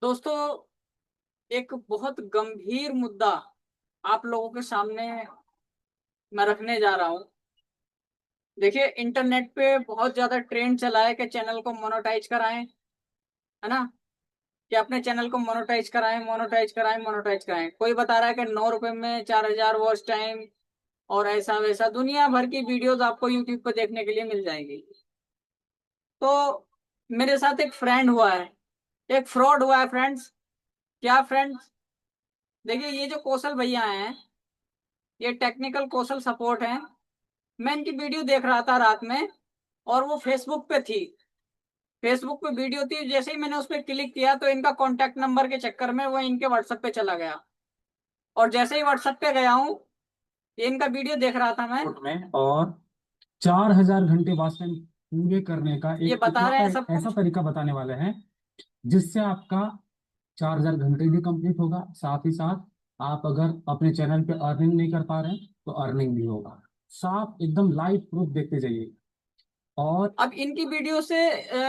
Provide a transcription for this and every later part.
दोस्तों, एक बहुत गंभीर मुद्दा आप लोगों के सामने मैं रखने जा रहा हूं। देखिए, इंटरनेट पे बहुत ज्यादा ट्रेंड चला है कि चैनल को मोनेटाइज कराएं, है ना। कि अपने चैनल को मोनेटाइज कराएं, मोनेटाइज कराएं, मोनेटाइज कराएं। कोई बता रहा है कि 9 रुपए में 4,000 वॉच टाइम और ऐसा वैसा दुनिया भर की वीडियोस आपको यूट्यूब पे देखने के लिए मिल जाएंगी। तो मेरे साथ एक फ्रेंड हुआ है, एक फ्रॉड हुआ है फ्रेंड्स। क्या फ्रेंड्स? देखिए, ये जो कौशल भैया हैं, ये टेक्निकल कौशल सपोर्ट है। मैं इनकी वीडियो देख रहा था रात में, और वो फेसबुक पे थी। फेसबुक पे वीडियो थी, जैसे ही मैंने उस पर क्लिक किया तो इनका कॉन्टेक्ट नंबर के चक्कर में वो इनके व्हाट्सएप पे चला गया। और जैसे ही व्हाट्सएप पे गया हूँ, ये इनका वीडियो देख रहा था मैं। में और 4,000 घंटे वाचन पूरे करने का ये एक बता रहे इकलौता हैं सब ऐसा कुछ। तरीका बताने वाले हैं जिससे आपका 4,000 घंटे भी कंप्लीट होगा। साथ ही साथ आप अगर अपने चैनल पे अर्निंग नहीं कर पा रहे हैं तो अर्निंग भी होगा। साफ एकदम लाइव प्रूफ देखते जाइए। और अब इनकी वीडियो से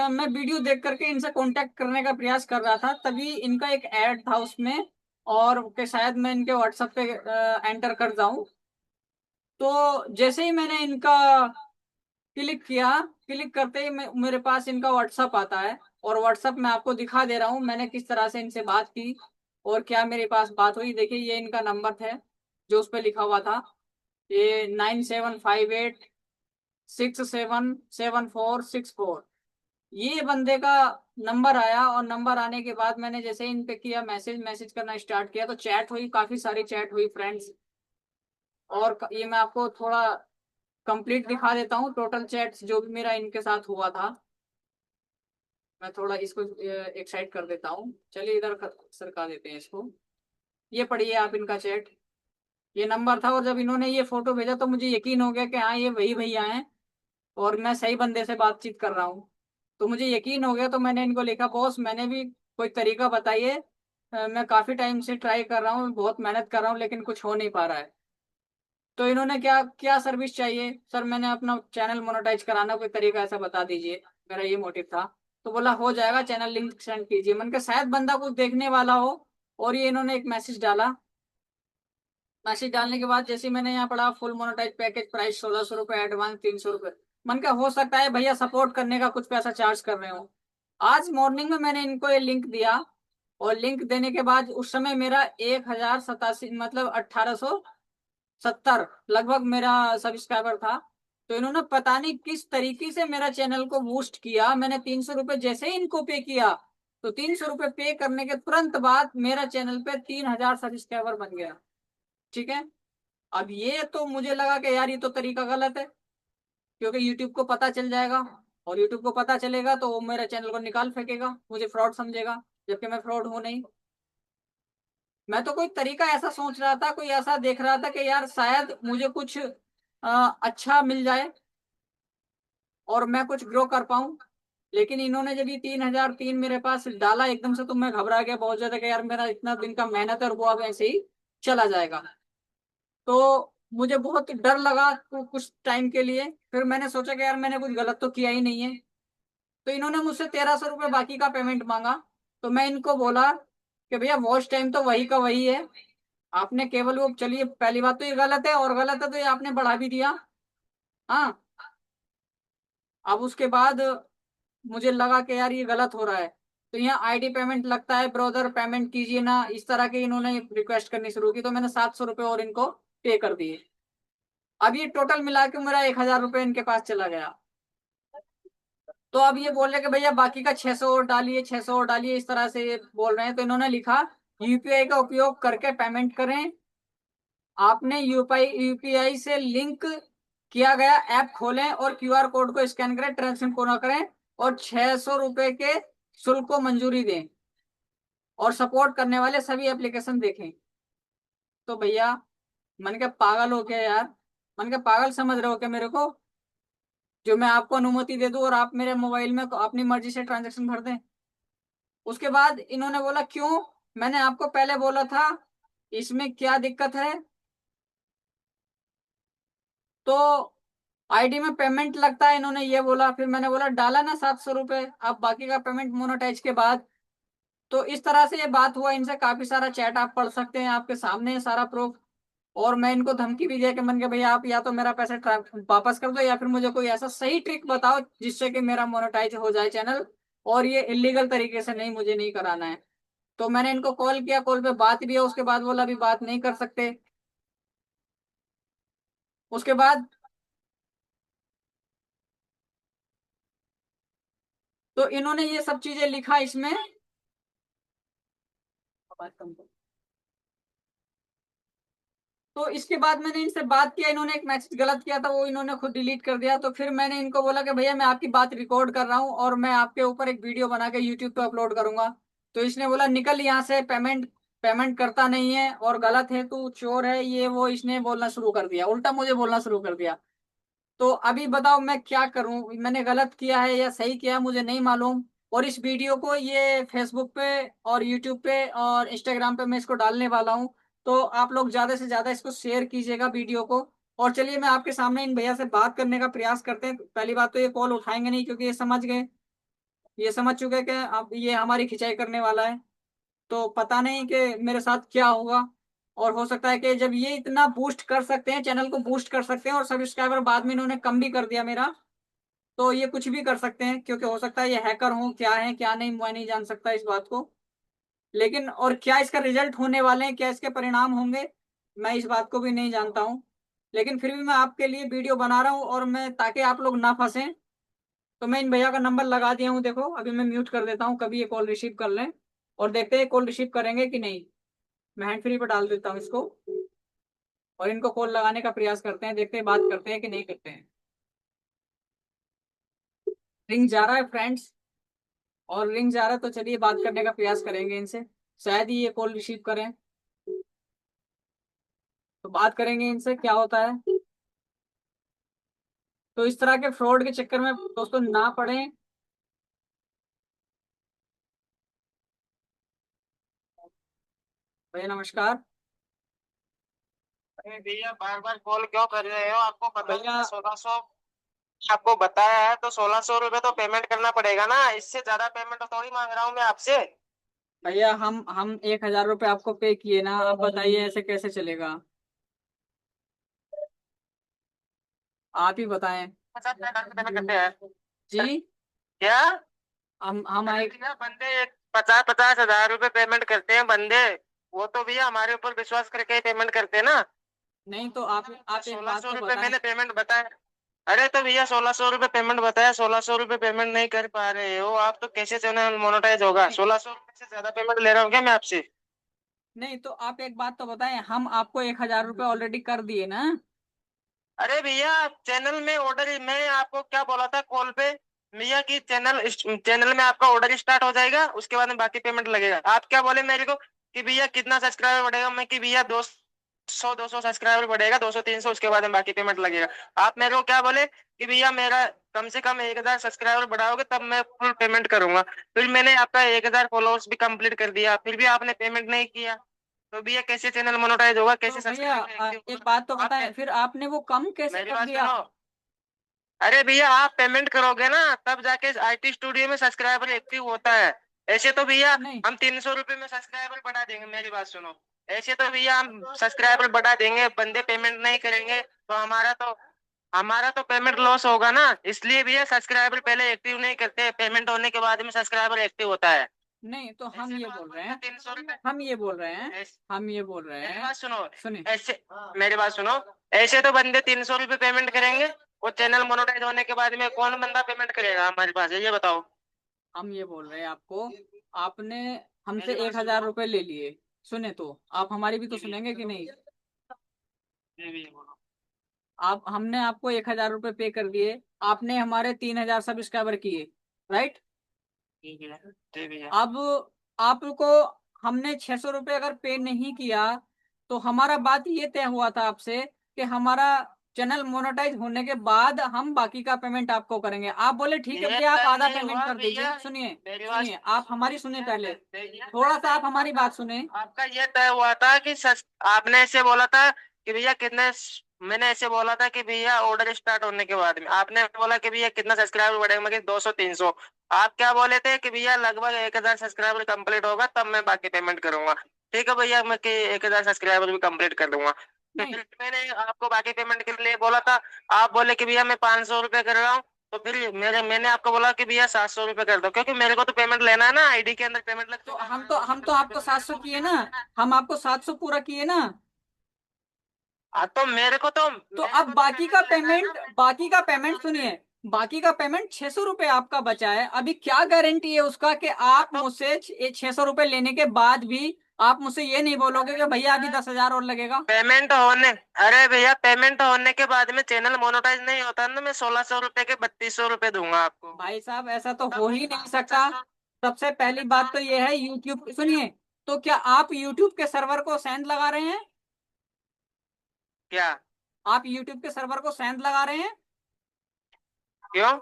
मैं वीडियो देख करके इनसे कांटेक्ट करने का प्रयास कर रहा था, तभी इनका एक ऐड था उसमें। और कि शायद मैं इनके व्हाट्सएप पे एंटर कर जाऊं। तो जैसे ही मैंने इनका क्लिक किया, क्लिक करते ही मेरे पास इनका व्हाट्सअप आता है। और व्हाट्सअप में आपको दिखा दे रहा हूँ मैंने किस तरह से इनसे बात की और क्या मेरे पास बात हुई। देखिए, ये इनका नंबर है जो उस पर लिखा हुआ था। ये 9758 677464। ये बंदे का नंबर आया, और नंबर आने के बाद मैंने जैसे इन पे किया, मैसेज मैसेज करना स्टार्ट किया, तो चैट हुई, काफी सारी चैट हुई फ्रेंड्स। और ये मैं आपको थोड़ा कंप्लीट दिखा देता हूँ, टोटल चैट्स जो भी मेरा इनके साथ हुआ था। मैं थोड़ा इसको एक साइड कर देता हूँ। चलिए, इधर सरका देते हैं इसको। ये पढ़िए आप इनका चैट। ये नंबर था, और जब इन्होंने ये फोटो भेजा तो मुझे यकीन हो गया कि हाँ, ये वही भैया हैं और मैं सही बंदे से बातचीत कर रहा हूँ। तो मुझे यकीन हो गया, तो मैंने इनको लिखा, बॉस मैंने भी कोई तरीका बताइए। मैं काफी टाइम से ट्राई कर रहा हूँ, बहुत मेहनत कर रहा हूँ, लेकिन कुछ हो नहीं पा रहा है। तो इन्होंने क्या क्या सर्विस चाहिए सर, मैंने अपना चैनल मोनेटाइज कराना, कोई तरीका ऐसा बता दीजिए। मेरा ये मोटिव था। तो बोला हो जाएगा, चैनल लिंक सेंड कीजिए। मन के शायद बंदा कुछ देखने वाला हो। और ये इन्होंने एक मैसेज डाला। मैसेज डालने के बाद जैसे ही मैंने यहाँ पढ़ा, फुल मोनेटाइज पैकेज प्राइस 1,600 रुपये, एडवांस 300 रुपये। मन का हो सकता है भैया सपोर्ट करने का कुछ पैसा चार्ज कर रहे हो। आज मॉर्निंग में मैंने इनको ये लिंक दिया। और लिंक देने के बाद उस समय मेरा 1,087 मतलब 1,870 लगभग मेरा सब्सक्राइबर था। तो इन्होंने पता नहीं किस तरीके से मेरा चैनल को बूस्ट किया। मैंने 300 रुपये जैसे ही इनको पे किया, तो 300 रुपये पे करने के तुरंत बाद मेरा चैनल पे 3,000 सब्सक्राइबर बन गया। ठीक है। अब ये तो मुझे लगा कि यार ये तो तरीका गलत है, क्योंकि यूट्यूब को पता चल जाएगा। और यूट्यूब को पता चलेगा तो वो मेरे चैनल को निकाल फेंकेगा, मुझे फ्रॉड समझेगा, जबकि मैं फ्रॉड हूं नहीं। मैं तो कोई तरीका ऐसा सोच रहा था, कोई ऐसा देख रहा था कि यार शायद मुझे कुछ अच्छा मिल जाए और मैं कुछ ग्रो कर पाऊं। लेकिन इन्होंने जब ये 3,003 मेरे पास डाला एकदम से, तो मैं घबरा गया बहुत ज्यादा कि यार मेरा इतना दिन का मेहनत है और वो अब ऐसे ही चला जाएगा। तो मुझे बहुत डर लगा कुछ टाइम के लिए। फिर मैंने सोचा कि यार मैंने कुछ गलत तो किया ही नहीं है। तो इन्होंने मुझसे 1,300 रुपये बाकी का पेमेंट मांगा। तो मैं इनको बोला कि भैया वॉच टाइम तो वही का वही है। आपने केवल वो, चलिए पहली बात तो ये गलत है, और गलत है तो ये आपने बढ़ा भी दिया। हाँ। अब उसके बाद मुझे लगा कि यार ये गलत हो रहा है। तो यहाँ आईडी पेमेंट लगता है, ब्रदर पेमेंट कीजिए ना, इस तरह के इन्होंने रिक्वेस्ट करनी शुरू की। तो मैंने 700 रुपये और इनको पे कर दिए। अब ये टोटल मिला के मेरा 1,000 रुपये इनके पास चला गया। तो अब ये बोल रहे कि भैया बाकी का 600 और डालिए, 600 और डालिए, इस तरह से ये बोल रहे हैं। तो इन्होंने लिखा, यूपीआई का उपयोग करके पेमेंट करें। आपने यूपीआई यूपीआई से लिंक किया गया ऐप खोलें और क्यूआर कोड को स्कैन करें, ट्रांजेक्शन पूरा करें और 600 रुपए के शुल्क को मंजूरी दें और सपोर्ट करने वाले सभी एप्लीकेशन देखें। तो भैया, मन के पागल हो क्या यार? मन के पागल समझ रहे हो क्या मेरे को? जो मैं आपको अनुमति दे दूं और आप मेरे मोबाइल में अपनी मर्जी से ट्रांजेक्शन भर दें। उसके बाद इन्होंने बोला क्यों, मैंने आपको पहले बोला था, इसमें क्या दिक्कत है? तो आईडी में पेमेंट लगता है, इन्होंने ये बोला। फिर मैंने बोला डाला ना 700 रुपये, अब बाकी का पेमेंट मोनेटाइज के बाद तो इस तरह से ये बात हुआ इनसे, काफी सारा चैट आप पढ़ सकते हैं, आपके सामने है सारा प्रूफ। और मैं इनको धमकी भी दिया कि मन के भैया आप या तो मेरा पैसा वापस कर दो, या फिर मुझे कोई ऐसा सही ट्रिक बताओ जिससे कि मेरा मोनेटाइज हो जाए चैनल, और ये इलीगल तरीके से नहीं, मुझे नहीं कराना है। तो मैंने इनको कॉल किया, कॉल पे बात भी है, उसके बाद बोला अभी बात नहीं कर सकते। उसके बाद तो इन्होंने ये सब चीजें लिखा इसमें। तो इसके बाद मैंने इनसे बात किया, इन्होंने एक मैसेज गलत किया था, वो इन्होंने खुद डिलीट कर दिया। तो फिर मैंने इनको बोला कि भैया मैं आपकी बात रिकॉर्ड कर रहा हूँ और मैं आपके ऊपर एक वीडियो बना के यूट्यूब पे अपलोड करूंगा। तो इसने बोला निकल यहाँ से, पेमेंट पेमेंट करता नहीं है और गलत है, तू चोर है, ये वो इसने बोलना शुरू कर दिया, उल्टा मुझे बोलना शुरू कर दिया। तो अभी बताओ मैं क्या करूं, मैंने गलत किया है या सही किया मुझे नहीं मालूम। और इस वीडियो को ये फेसबुक पे और यूट्यूब पे और इंस्टाग्राम पे मैं इसको डालने वाला हूं। तो आप लोग ज्यादा से ज्यादा इसको शेयर कीजिएगा वीडियो को। और चलिए मैं आपके सामने इन भैया से बात करने का प्रयास करते हैं। पहली बात तो ये कॉल उठाएंगे नहीं, क्योंकि ये समझ गए, ये समझ चुके कि अब ये हमारी खिंचाई करने वाला है। तो पता नहीं कि मेरे साथ क्या होगा। और हो सकता है कि जब ये इतना बूस्ट कर सकते हैं, चैनल को बूस्ट कर सकते हैं, और सब्सक्राइबर बाद में इन्होंने कम भी कर दिया मेरा, तो ये कुछ भी कर सकते हैं। क्योंकि हो सकता है ये हैकर हो, क्या है क्या नहीं मैं नहीं जान सकता इस बात को। लेकिन और क्या इसका रिजल्ट होने वाले हैं, क्या इसके परिणाम होंगे, मैं इस बात को भी नहीं जानता हूँ। लेकिन फिर भी मैं आपके लिए वीडियो बना रहा हूँ, और मैं ताकि आप लोग ना फंसें। तो मैं इन भैया का नंबर लगा दिया हूँ, देखो अभी मैं म्यूट कर देता हूँ, कभी ये कॉल रिसीव कर लें। और देखते हैं कॉल रिसीव करेंगे कि नहीं। मैं हैंड फ्री पर डाल देता हूँ इसको, और इनको कॉल लगाने का प्रयास करते हैं, देखते हैं बात करते हैं कि नहीं करते हैं। रिंग जा रहा है फ्रेंड्स, और रिंग जा रहा है, तो चलिए बात करने का प्रयास करेंगे इनसे, शायद ही ये कॉल रिसीव करें। तो बात करेंगे इनसे क्या होता है। तो इस तरह के फ्रॉड के चक्कर में दोस्तों ना पड़े। भैया नमस्कार। अरे भैया बार बार कॉल क्यों कर रहे हो? आपको पता है भैया 1600 आपको बताया है, तो 1600 रुपये तो पेमेंट करना पड़ेगा ना। इससे ज्यादा पेमेंट तो थोड़ी मांग रहा हूँ मैं आपसे। भैया हम 1,000 रुपये आपको पे किए ना, आप बताइए ऐसे कैसे चलेगा। आप ही बताएं। 50 पेमेंट करते हैं जी। क्या? हम अरे आए। भैया बंदे 50-50 हजार रुपये पेमेंट करते हैं बंदे। वो तो भैया हमारे ऊपर विश्वास करके ही पेमेंट करते हैं ना। नहीं तो आप एक सोलह बात सौ तो रुपये बताएं। मैंने पेमेंट बताया। अरे तो भैया 1600 रुपये पेमेंट बताया, 1600 रुपये पेमेंट नहीं कर पा रहे हो आप, तो कैसे चैनल मोनेटाइज होगा? 1600 रुपये से ज्यादा पेमेंट ले रहा हूँ क्या मैं आपसे? नहीं तो आप एक बात तो बताएं, हम आपको 1,000 रुपये ऑलरेडी कर दिए ना। अरे भैया चैनल में ऑर्डर, मैं आपको क्या बोला था कॉल पे भैया की चैनल में आपका ऑर्डर स्टार्ट हो जाएगा, उसके बाद में बाकी पेमेंट लगेगा। आप क्या बोले मेरे को कि भैया कितना सब्सक्राइबर बढ़ेगा? मैं कि भैया 200 सब्सक्राइबर बढ़ेगा, 200-300, उसके बाद में बाकी पेमेंट लगेगा। आप मेरे को क्या बोले कि भैया मेरा कम से कम 1000 सब्सक्राइबर बढ़ाओगे तब मैं फुल पेमेंट करूंगा। फिर मैंने आपका 1000 फॉलोअर्स भी कंप्लीट कर दिया, फिर भी आपने पेमेंट नहीं किया। तो भैया कैसे चैनल मोनेटाइज होगा, तो कैसे भैया सब्सक्राइबर एक्टिव एक होगा? बात तो आप बताएं, फिर आपने वो कम कैसे मेरी कर बात दिया। सुनो। अरे भैया आप पेमेंट करोगे ना तब जाके आईटी स्टूडियो में सब्सक्राइबर एक्टिव होता है। ऐसे तो भैया नहीं हम 300 रुपये में सब्सक्राइबर बढ़ा देंगे। मेरी बात सुनो। ऐसे तो भैया हम सब्सक्राइबर बढ़ा देंगे, बंदे पेमेंट नहीं करेंगे तो हमारा तो पेमेंट लॉस होगा ना। इसलिए भैया सब्सक्राइबर पहले एक्टिव नहीं करते, पेमेंट होने के बाद में सब्सक्राइबर एक्टिव होता है। नहीं तो हम ऐसे ये तो बोल आपको रहे भैया हैं, 300 रुपये। हम ये बोल रहे हैं, ऐस- हम ये बोल रहे मेरी हैं। बात सुनो। सुनिए। ऐसे मेरी बात सुनो। ऐसे तो बंदे 300 रुपये पेमेंट करेंगे, वो चैनल मोनेटाइज होने के बाद में कौन बंदा पेमेंट करेगा हमारे पास है, ये बताओ। हम ये बोल रहे हैं आपको, आपने हमसे मेरी बात एक सुनो। हजार रुपये ले लिए। सुने तो आप हमारी भी तो जी भैया। सुनेंगे कि नहीं। जी भैया बोलो। आप हमने आपको 1,000 रुपये पे कर दिए, आपने हमारे 3,000 सब्सक्राइबर किए, राइट। जी भैया। जी भैया। अब आपको हमने 600 रुपये अगर पे नहीं किया, तो हमारा बात ये तय हुआ था आपसे कि हमारा चैनल मोनेटाइज होने के बाद हम बाकी का पेमेंट आपको करेंगे। आप बोले ठीक है ये भैया आप तय आधा नहीं पेमेंट हुआ कर दीजिए। भैया। सुनिए, मेरी बात सुनिए आप हमारी सुनिए पहले, भैया, थोड़ा सा आप हमारी बात सुने। आपका ये तय हुआ था कि आपने ऐसे बोला था कि भैया कितने मैंने ऐसे बोला था कि भैया ऑर्डर स्टार्ट होने के बाद में आपने बोला कि भैया कितना सब्सक्राइबर बढ़ेगा, मैं 200 300। आप क्या बोले थे कि भैया लगभग 1000 सब्सक्राइबर कंप्लीट होगा तब मैं बाकी पेमेंट करूंगा। ठीक है भैया, मैं 1000 सब्सक्राइबर भी कंप्लीट कर दूंगा। तो नहीं फिर मैंने आपको बाकी पेमेंट के लिए बोला था, आप बोले कि भैया मैं 500 रुपये कर रहा हूँ। तो फिर मैंने आपको बोला कि भैया 700 रुपये कर दो, क्योंकि मेरे को तो पेमेंट लेना है ना, आईडी के अंदर पेमेंट लग तो चुका है, हम तो आपको 700 किए ना, हम आपको 700 पूरा किए ना। हाँ तो तो अब बाकी का पेमेंट सुनिए, बाकी का पेमेंट 600 रुपये आपका बचा है। अभी क्या गारंटी है उसका कि आप तो मुझसे 600 रुपये लेने के बाद भी आप मुझसे ये नहीं बोलोगे कि भैया अभी 10,000 और लगेगा। पेमेंट होने अरे भैया पेमेंट होने के बाद में चैनल मोनेटाइज नहीं होता ना, मैं 1600 रुपए के 3200 रुपए दूंगा आपको। भाई साहब ऐसा तो हो ही नहीं सकता। सबसे पहली बात तो ये है यूट्यूब, सुनिए, तो क्या आप यूट्यूब के सर्वर को सेंध लगा रहे हैं? क्या? आप यूट्यूब के सर्वर को सेंध लगा रहे हैं? क्यों?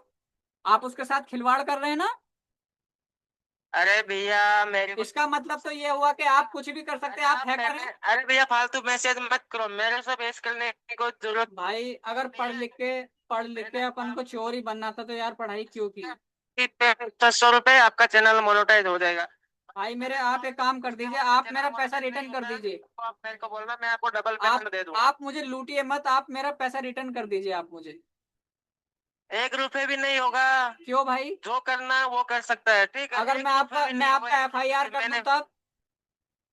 आप उसके साथ खिलवाड़ कर रहे हैं ना? अरे भैया मेरे को इसका मतलब तो ये हुआ कि आप कुछ भी कर सकते हैं, आप हैकर हैं। अरे भैया फालतू मैसेज मत करो, मेरे से बहस करने की कोई जरूरत भाई अगर पढ़ लिख के अपन को चोर ही बनना था तो यार पढ़ाई क्यों की? नहीं। 600 रुपए आपका चैनल मोनेटाइज हो जाएगा। भाई मेरे, आप एक काम कर दीजिए, आप मेरा पैसा रिटर्न कर दीजिए। तो आप मेरे को बोलना, मैं आपको डबल आप पेमेंट दे दूंगा। आप मुझे लूटिए मत, आप मेरा पैसा रिटर्न कर दीजिए आप मुझे। 1 रुपए भी नहीं होगा। क्यों भाई? जो करना है वो कर सकता है, ठीक है, अगर 1 रुपए भी मैं नहीं होगा। आपका एफआईआर कर दूं मैंने तब?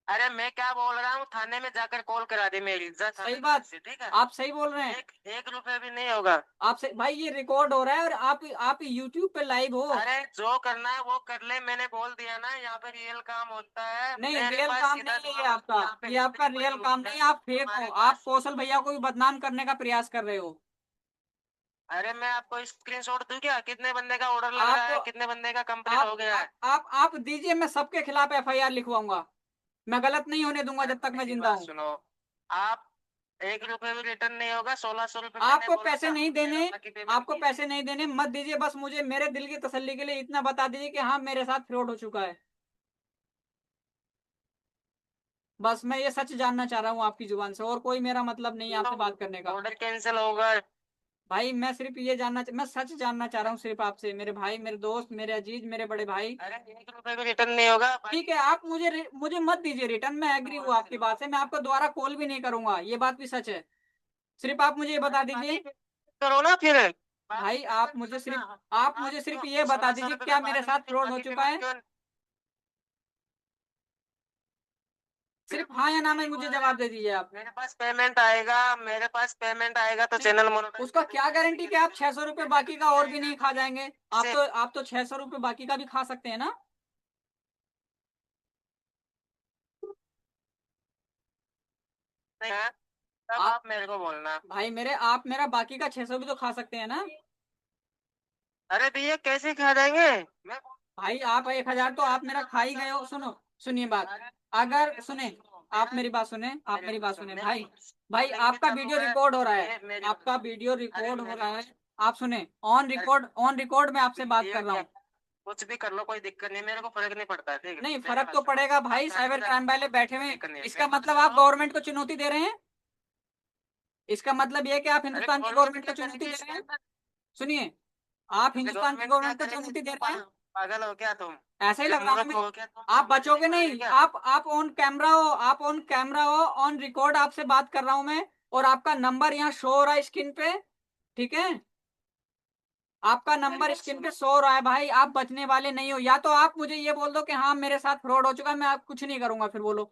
अरे मैं क्या बोल रहा हूँ, थाने में जाकर कॉल करा दे मेरी इज्जत सही थाने बात, से, ठीक है। आप सही बोल रहे हैं। एक रुपए भी नहीं होगा। आपसे भाई ये रिकॉर्ड हो रहा है और आप यूट्यूब पे लाइव हो। अरे जो करना है वो कर ले, मैंने बोल दिया ना, यहाँ पे रियल काम होता है नहीं, मेरे रियल पास काम इधर। नहीं है ये आपका, यहाँ पे ये आपका इतनी बड़ी रियल काम नहीं है, आप फेक हो, हमारे आप पास। कौशल भैया को भी बदनाम करने का प्रयास कर रहे हो। अरे मैं आपको स्क्रीनशॉट दूं क्या, कितने बंदे का ऑर्डर लग रहा आपको है, कितने बंदे का कंप्लीट हो गया है। आप दीजिए, मैं सबके खिलाफ एफआईआर लिखवाऊंगा। मैं गलत नहीं होने दूंगा जब तक मैं मेरी जिंदा बात हूँ। सुनो, आप 1 रुपए भी रिटर्न नहीं होगा, 1600 रुपए मैंने आपको बोला पैसे था। नहीं मेरा देने, बाकी पेमेंट आपको पैसे नहीं देने मत दीजिए, बस मुझे मेरे दिल की तसल्ली के लिए इतना बता दीजिए कि हाँ मेरे साथ फ्रॉड हो चुका है। बस मैं ये सच जानना चाह रहा हूँ आपकी जुबान से, और कोई मेरा मतलब नहीं है आपसे बात करने का। ऑर्डर कैंसिल होगा। भाई मैं सिर्फ ये मैं सच जानना चाह रहा हूँ सिर्फ आपसे, मेरे भाई, मेरे दोस्त, मेरे अजीज, मेरे बड़े भाई। अरे 1 रुपए भी रिटर्न नहीं होगा। ठीक है, आप मुझे मत दीजिए रिटर्न, मैं एग्री हूँ आपकी बात से, मैं आपको दोबारा कॉल भी नहीं करूंगा, ये बात भी सच है। सिर्फ आप मुझे ये बता दीजिए, करो ना फिर। भाई आप मुझे सिर्फ ये बता सोलह सौ दीजिए रुपए क्या के मेरे बाद साथ में फ्रॉड हो बाकी चुका पेमेंट है? क्यों? सिर्फ हाँ या ना में मुझे जवाब दे दीजिए आप। मेरे पास पेमेंट आएगा तो नहीं, चैनल मोनेटाइज उसका क्या गारंटी कि आप 600 रुपये बाकी का और भी नहीं खा जाएंगे? से आप तो 600 रुपये बाकी का भी खा सकते हैं ना? नहीं है, तब आप आप मेरे को बोलना। भाई मेरे, आप मेरा बाकी का 600 भी तो खा सकते हैं ना? अरे भैया कैसे खा जाएंगे? मैं भाई आप 1,000 तो आप मेरा खा ही गए हो। सुनो, सुनिए बात, अगर सुने, आप मेरी बात सुने, आप मेरी बात सुने भाई। भाई आपका वीडियो रिकॉर्ड हो रहा है, आपका वीडियो रिकॉर्ड हो रहा है। आप सुने, ऑन रिकॉर्ड मैं आपसे बात कर रहा हूँ। कुछ भी कर लो, कोई दिक्कत नहीं, मेरे को फर्क नहीं पड़ता है, ठीक है। नहीं, मेरी फर्क बात तो सुनो। पड़ेगा आप भाई, थाने साइबर में क्राइम वाले बैठे हुए हैं। दिक्कत नहीं है, इसका मेरी बात मतलब आप सुनो। गवर्नमेंट को चुनौती दे रहे हैं? इसका मतलब ये है कि आप अरे हिंदुस्तान की गवर्नमेंट गवर्नमेंट को क्या चुनौती करेगी दे इसके रहे हैं? अंदर? सुनिए, आप अरे हिंदुस्तान की गवर्नमेंट क्या गवर्नमेंट को करेगी? चुनौती दे रहे हैं? पागल हो क्या तुम? ऐसा ही क्या लग रहा है मूर्ख हमें। हो क्या तुम? आप बचोगे मारोगे नहीं, क्या? आप ऑन कैमरा हो, आप ऑन कैमरा हो, ऑन रिकॉर्ड आपसे बात कर रहा हूं मैं, और आपका नंबर यहाँ शो हो रहा है स्क्रीन पे, ठीक है? आपका मेरी नंबर बात स्क्रीन पे सुनो, शो हो रहा है भाई, आप बचने वाले नहीं हो। या तो आप मुझे ये बोल दो कि हाँ मेरे साथ फ्रॉड हो चुका है, मैं आप कुछ नहीं करूंगा, फिर बोलो।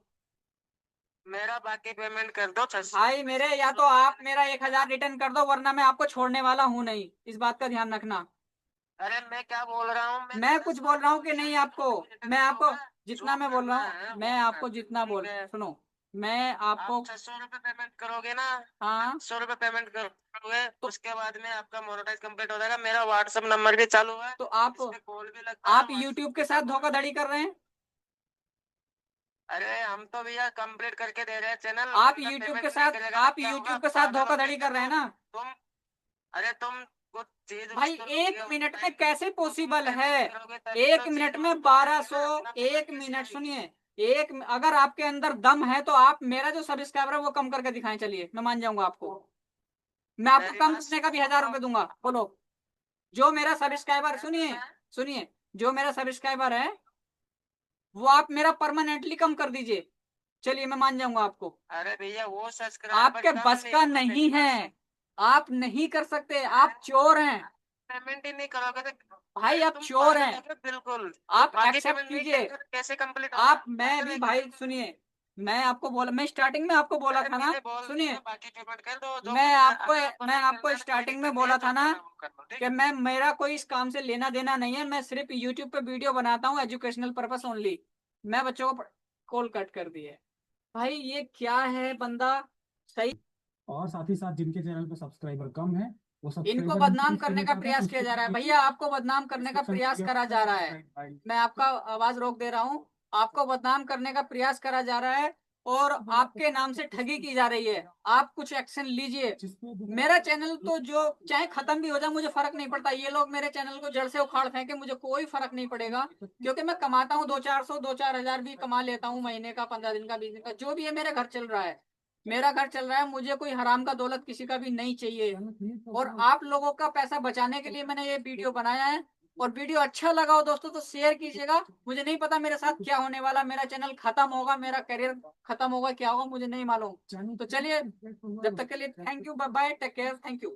मेरा बाकी पेमेंट कर दो, 600। भाई मेरे, या तो आप मेरा 1,000 रिटर्न कर दो, वरना मैं आपको छोड़ने वाला हूं नहीं, इस बात का ध्यान रखना। अरे मैं क्या बोल रहा हूँ, मैंने मैं 10 कुछ बोल बार रहा हूँ बोल कि दिया नहीं कि आपको, मुझे रिटर्न मैं नहीं आपको होगा। जितना जो मैं बोल रहा करना है हूँ, वो मैं करना आपको है, जितना ठीक बोल, है। सुनो, मैं आप आपको, 600 रुपये पेमेंट करोगे ना, हाँ 600 रुपये पेमेंट करोगे, तो उसके बाद में आपका मोनेटाइज कंप्लीट हो जाएगा। मेरा व्हाट्सएप नंबर भी चालू है, तो इस पे कॉल भी लगता है, आप यूट्यूब के साथ व्हाट्सएप। धोखाधड़ी कर रहे हैं। अरे हम तो भैया कंप्लीट करके दे रहे हैं चैनल, बंदा पेमेंट नहीं करेगा तो आप क्या होगा? यूट्यूब के साथ पागल हो गया धोखाधड़ी क्या कर रहे हैं तुम? ना? तुम अरे तुम कुछ चीज भी भाई तो एक लोगे मिनट में ऑनलाइन। कैसे तुम पॉसिबल है? पेमेंट करोगे तभी एक तो मिनट चीज में आएगी 1200, ना, बिना पेमेंट एक कैसे मिनट आएगी? सुनिए, अगर आपके अंदर दम है तो आप मेरा जो सब्सक्राइबर है वो कम करके दिखाएं, चलिए मैं मान जाऊंगा आपको। मैं आपको मेरी कम बात करने का भी 1000 रुपये दूंगा। बोलो, जो मेरा सब्सक्राइबर, सुनिए सुनिए, जो मेरा सब्सक्राइबर है वो आप मेरा परमानेंटली कम कर दीजिए, चलिए मैं मान जाऊंगा आपको। अरे भैया वो सब्सक्राइबर आपके कम बस का होते, नहीं है, आप नहीं कर सकते, आप चोर हैं पेमेंट ही नहीं करोगे तो भाई, आप तुम चोर पागल हैं। हो क्या? बिल्कुल आप बाकी एक्सेप्ट पेमेंट नहीं कीजिए। करेंगे तो कैसे कंप्लीट आप, होगा? मैं भी भाई सुनिए, मैं आपको बोला, मैं स्टार्टिंग में आपको बोला अरे था ना, मैंने बोल सुनिए, दिया बाकी पेमेंट कर दो, जो मैं कुछ आपको अपन मैं ने आपको करना है स्टार्टिंग में मेडिकल बोला है, था जो ना करना है वो कर लो, ठीक कि है? मैं, मेरा कोई इस काम से लेना देना नहीं है, मैं सिर्फ यूट्यूब पे वीडियो बनाता हूँ, एजुकेशनल पर्पस ओनली। मैं बच्चों को कॉल कट कर दिए। भाई ये क्या है बंदा, सही। और साथ ही साथ जिनके चैनल पे सब्सक्राइबर कम है वो इनको सब्सक्राइबर बदनाम इंक्रीज करने करना का चाहते हैं तो प्रयास किया उसके जा लिए रहा है नीचे भैया, आपको बदनाम करने का डिस्क्रिप्शन में प्रयास दिया करा हुआ जा है रहा है। सब्सक्राइब फाइल, मैं आपका आवाज रोक दे रहा हूँ, आपको बदनाम करने का प्रयास करा जा रहा है और आपके नाम से ठगी की जा रही है। आप कुछ एक्शन लीजिए। जिसमें मेरा चैनल तो जो चाहे खत्म भी हो जाए मुझे फर्क नहीं पड़ता, ये लोग मेरे चैनल को जड़ से उखाड़ फेंके, मुझे कोई फर्क नहीं पड़ेगा, क्योंकि मैं कमाता हूँ 2-400 2-4 हजार भी कमा लेता हूँ महीने का, 15 दिन का, 20 दिन का, जो भी है मेरा घर चल रहा है, मेरा घर चल रहा है, मुझे कोई हराम का दौलत किसी का भी नहीं चाहिए। और आप लोगों का पैसा बचाने के लिए मैंने ये वीडियो बनाया है। और वीडियो अच्छा लगा हो दोस्तों तो शेयर कीजिएगा। मुझे नहीं पता मेरे साथ क्या होने वाला, मेरा चैनल खत्म होगा, मेरा करियर खत्म होगा, क्या होगा मुझे नहीं मालूम। तो चलिए, जब तक के लिए thank you, bye bye, take care, thank you.